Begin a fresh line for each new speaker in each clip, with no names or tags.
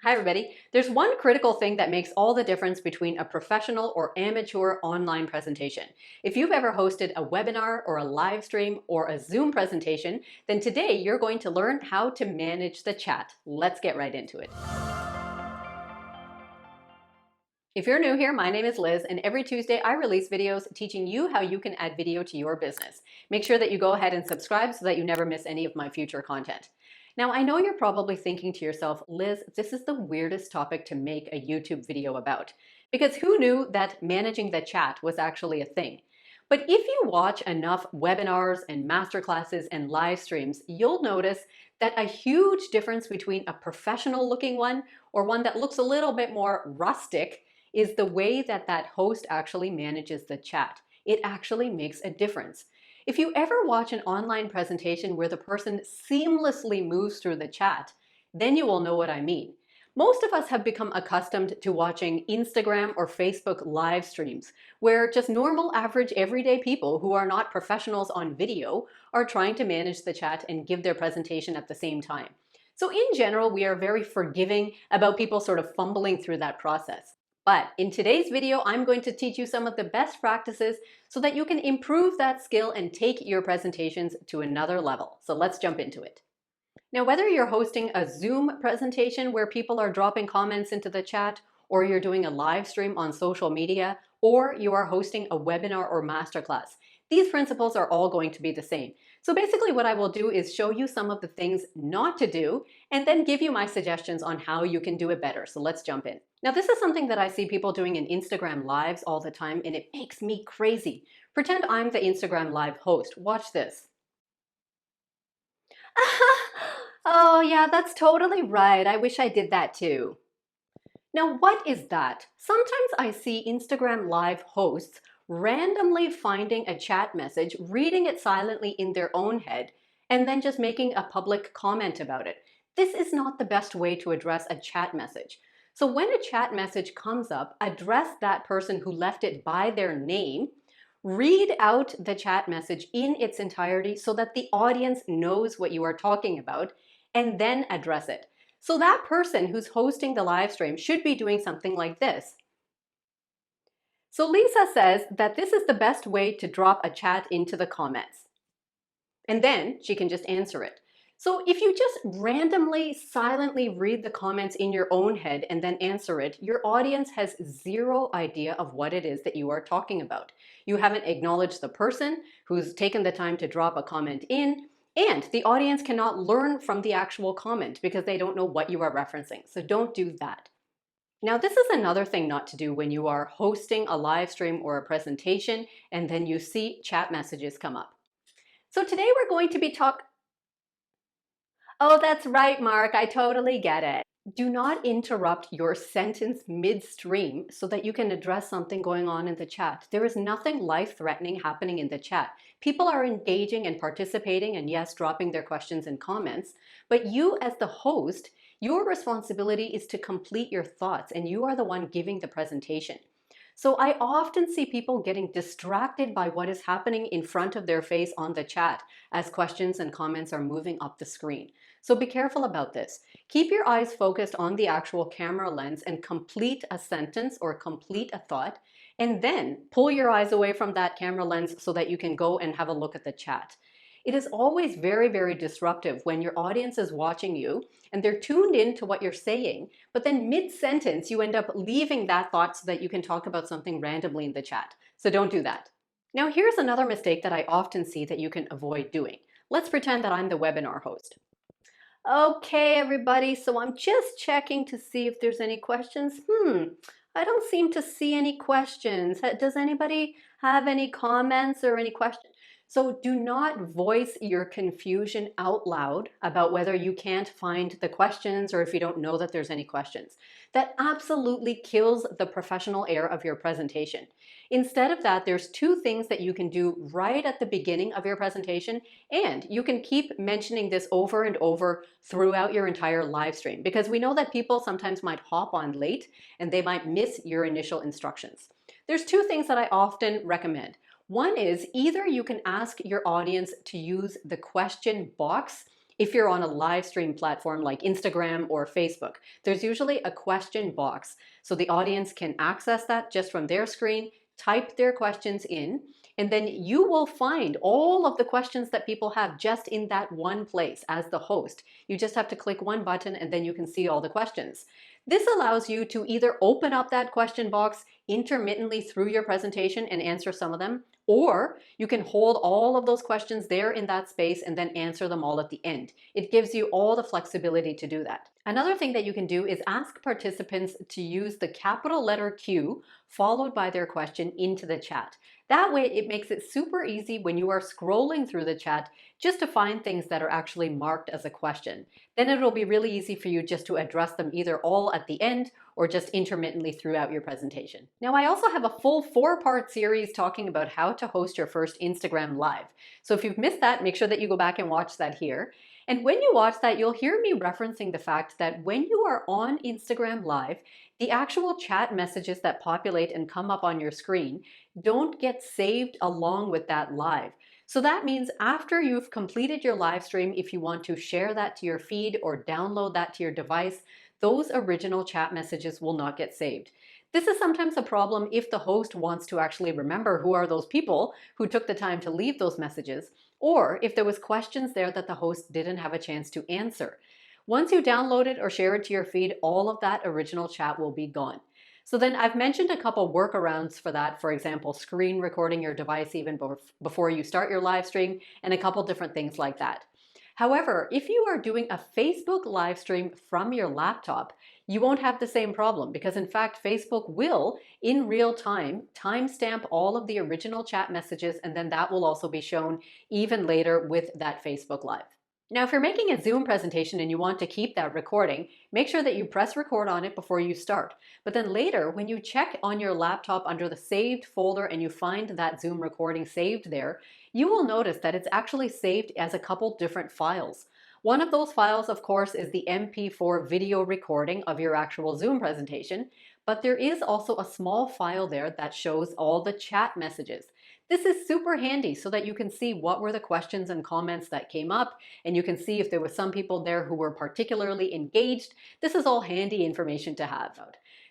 Hi everybody. There's one critical thing that makes all the difference between a professional or amateur online presentation. If you've ever hosted a webinar or a live stream or a Zoom presentation, then today you're going to learn how to manage the chat. Let's get right into it. If you're new here, my name is Liz, and every Tuesday I release videos teaching you how you can add video to your business. Make sure that you go ahead and subscribe so that you never miss any of my future content. Now, I know you're probably thinking to yourself, Liz, this is the weirdest topic to make a YouTube video about, because who knew that managing the chat was actually a thing? But if you watch enough webinars and masterclasses and live streams, you'll notice that a huge difference between a professional looking one or one that looks a little bit more rustic is the way that that host actually manages the chat. It actually makes a difference. If you ever watch an online presentation where the person seamlessly moves through the chat, then you will know what I mean. Most of us have become accustomed to watching Instagram or Facebook live streams, where just normal, average, everyday people who are not professionals on video are trying to manage the chat and give their presentation at the same time. So in general, we are very forgiving about people sort of fumbling through that process. But in today's video, I'm going to teach you some of the best practices so that you can improve that skill and take your presentations to another level. So let's jump into it. Now, whether you're hosting a Zoom presentation where people are dropping comments into the chat, or you're doing a live stream on social media, or you are hosting a webinar or masterclass, these principles are all going to be the same. So basically what I will do is show you some of the things not to do and then give you my suggestions on how you can do it better. So let's jump in. Now this is something that I see people doing in Instagram lives all the time and it makes me crazy. Pretend I'm the Instagram live host. Watch this. Oh yeah, that's totally right. I wish I did that too. Now, what is that? Sometimes I see Instagram live hosts randomly finding a chat message, reading it silently in their own head, and then just making a public comment about it. This is not the best way to address a chat message. So when a chat message comes up, address that person who left it by their name, read out the chat message in its entirety so that the audience knows what you are talking about, and then address it. So that person who's hosting the live stream should be doing something like this. So Lisa says that this is the best way to drop a chat into the comments. And then she can just answer it. So if you just randomly, silently read the comments in your own head and then answer it, your audience has zero idea of what it is that you are talking about. You haven't acknowledged the person who's taken the time to drop a comment in, and the audience cannot learn from the actual comment because they don't know what you are referencing. So don't do that. Now, this is another thing not to do when you are hosting a live stream or a presentation and then you see chat messages come up. So today we're going to be Oh, that's right, Mark. I totally get it. Do not interrupt your sentence midstream so that you can address something going on in the chat. There is nothing life-threatening happening in the chat. People are engaging and participating and yes, dropping their questions and comments, but you as the host, your responsibility is to complete your thoughts and you are the one giving the presentation. So I often see people getting distracted by what is happening in front of their face on the chat as questions and comments are moving up the screen. So be careful about this. Keep your eyes focused on the actual camera lens and complete a sentence or complete a thought, and then pull your eyes away from that camera lens so that you can go and have a look at the chat. It is always very, very disruptive when your audience is watching you and they're tuned in to what you're saying, but then mid-sentence you end up leaving that thought so that you can talk about something randomly in the chat. So don't do that. Now here's another mistake that I often see that you can avoid doing. Let's pretend that I'm the webinar host. Okay, everybody, so I'm just checking to see if there's any questions. I don't seem to see any questions. Does anybody have any comments or any questions? So do not voice your confusion out loud about whether you can't find the questions or if you don't know that there's any questions. That absolutely kills the professional air of your presentation. Instead of that, there's two things that you can do right at the beginning of your presentation, and you can keep mentioning this over and over throughout your entire live stream because we know that people sometimes might hop on late and they might miss your initial instructions. There's two things that I often recommend. One is either you can ask your audience to use the question box If you're on a live stream platform like Instagram or Facebook, there's usually a question box so the audience can access that just from their screen, type their questions in, and then you will find all of the questions that people have just in that one place as the host. You just have to click one button and then you can see all the questions. This allows you to either open up that question box intermittently through your presentation and answer some of them, or you can hold all of those questions there in that space and then answer them all at the end. It gives you all the flexibility to do that. Another thing that you can do is ask participants to use the capital letter Q followed by their question into the chat. That way it makes it super easy when you are scrolling through the chat just to find things that are actually marked as a question. Then it'll be really easy for you just to address them either all at the end or just intermittently throughout your presentation. Now, I also have a full 4-part series talking about how to host your first Instagram Live. So if you've missed that, make sure that you go back and watch that here. And when you watch that, you'll hear me referencing the fact that when you are on Instagram Live, the actual chat messages that populate and come up on your screen don't get saved along with that live. So that means after you've completed your live stream, if you want to share that to your feed or download that to your device, those original chat messages will not get saved. This is sometimes a problem if the host wants to actually remember who are those people who took the time to leave those messages, or if there was questions there that the host didn't have a chance to answer. Once you download it or share it to your feed, all of that original chat will be gone. So then I've mentioned a couple workarounds for that, for example, screen recording your device even before you start your live stream, and a couple different things like that. However, if you are doing a Facebook live stream from your laptop, you won't have the same problem because in fact, Facebook will in real time timestamp all of the original chat messages, and then that will also be shown even later with that Facebook Live. Now, if you're making a Zoom presentation and you want to keep that recording, make sure that you press record on it before you start. But then later, when you check on your laptop under the saved folder and you find that Zoom recording saved there, you will notice that it's actually saved as a couple different files. One of those files, of course, is the MP4 video recording of your actual Zoom presentation, but there is also a small file there that shows all the chat messages. This is super handy so that you can see what were the questions and comments that came up, and you can see if there were some people there who were particularly engaged. This is all handy information to have.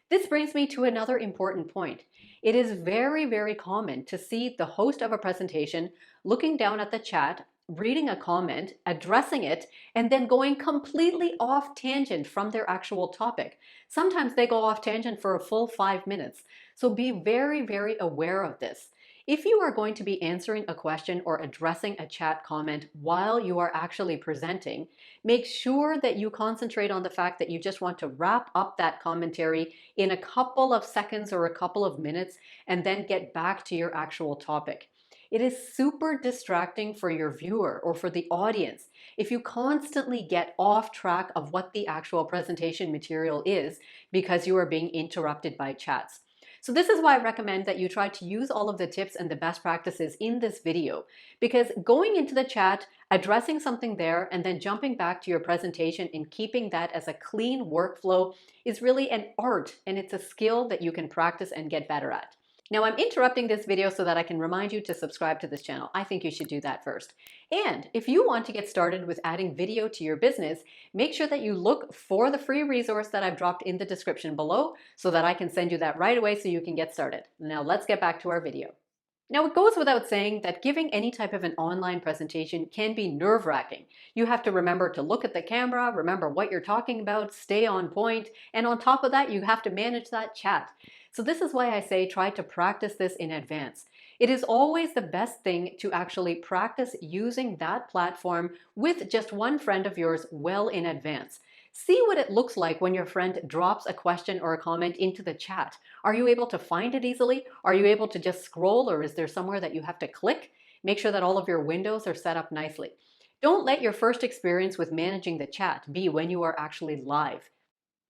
This brings me to another important point. It is very, very common to see the host of a presentation looking down at the chat, reading a comment, addressing it, and then going completely off tangent from their actual topic. Sometimes they go off tangent for a full 5 minutes. So be very, very aware of this. If you are going to be answering a question or addressing a chat comment while you are actually presenting, make sure that you concentrate on the fact that you just want to wrap up that commentary in a couple of seconds or a couple of minutes and then get back to your actual topic. It is super distracting for your viewer or for the audience if you constantly get off track of what the actual presentation material is because you are being interrupted by chats. So this is why I recommend that you try to use all of the tips and the best practices in this video, because going into the chat, addressing something there, and then jumping back to your presentation and keeping that as a clean workflow is really an art, and it's a skill that you can practice and get better at. Now, I'm interrupting this video so that I can remind you to subscribe to this channel. I think you should do that first. And if you want to get started with adding video to your business, make sure that you look for the free resource that I've dropped in the description below so that I can send you that right away so you can get started. Now, let's get back to our video. Now, it goes without saying that giving any type of an online presentation can be nerve-wracking. You have to remember to look at the camera, remember what you're talking about, stay on point, and on top of that, you have to manage that chat. So this is why I say try to practice this in advance. It is always the best thing to actually practice using that platform with just one friend of yours well in advance. See what it looks like when your friend drops a question or a comment into the chat. Are you able to find it easily? Are you able to just scroll, or is there somewhere that you have to click? Make sure that all of your windows are set up nicely. Don't let your first experience with managing the chat be when you are actually live.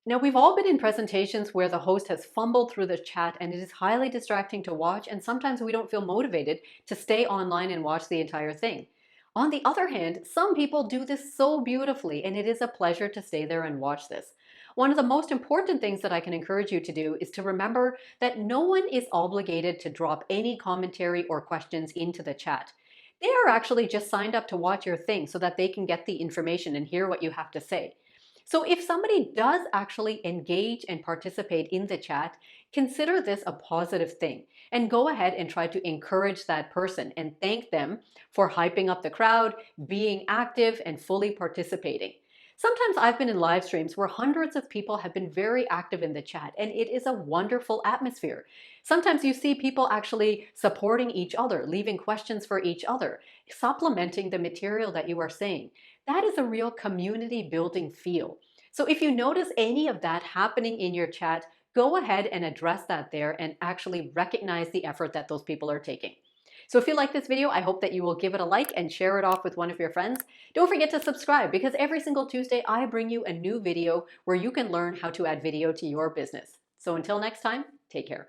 Now, we've all been in presentations where the host has fumbled through the chat and it is highly distracting to watch, and sometimes we don't feel motivated to stay online and watch the entire thing. On the other hand, some people do this so beautifully, and it is a pleasure to stay there and watch this. One of the most important things that I can encourage you to do is to remember that no one is obligated to drop any commentary or questions into the chat. They are actually just signed up to watch your thing so that they can get the information and hear what you have to say. So if somebody does actually engage and participate in the chat, consider this a positive thing and go ahead and try to encourage that person and thank them for hyping up the crowd, being active, and fully participating. Sometimes I've been in live streams where hundreds of people have been very active in the chat, and it is a wonderful atmosphere. Sometimes you see people actually supporting each other, leaving questions for each other, supplementing the material that you are saying. That is a real community building feel. So if you notice any of that happening in your chat, go ahead and address that there and actually recognize the effort that those people are taking. So if you like this video, I hope that you will give it a like and share it off with one of your friends. Don't forget to subscribe because every single Tuesday I bring you a new video where you can learn how to add video to your business. So until next time, take care.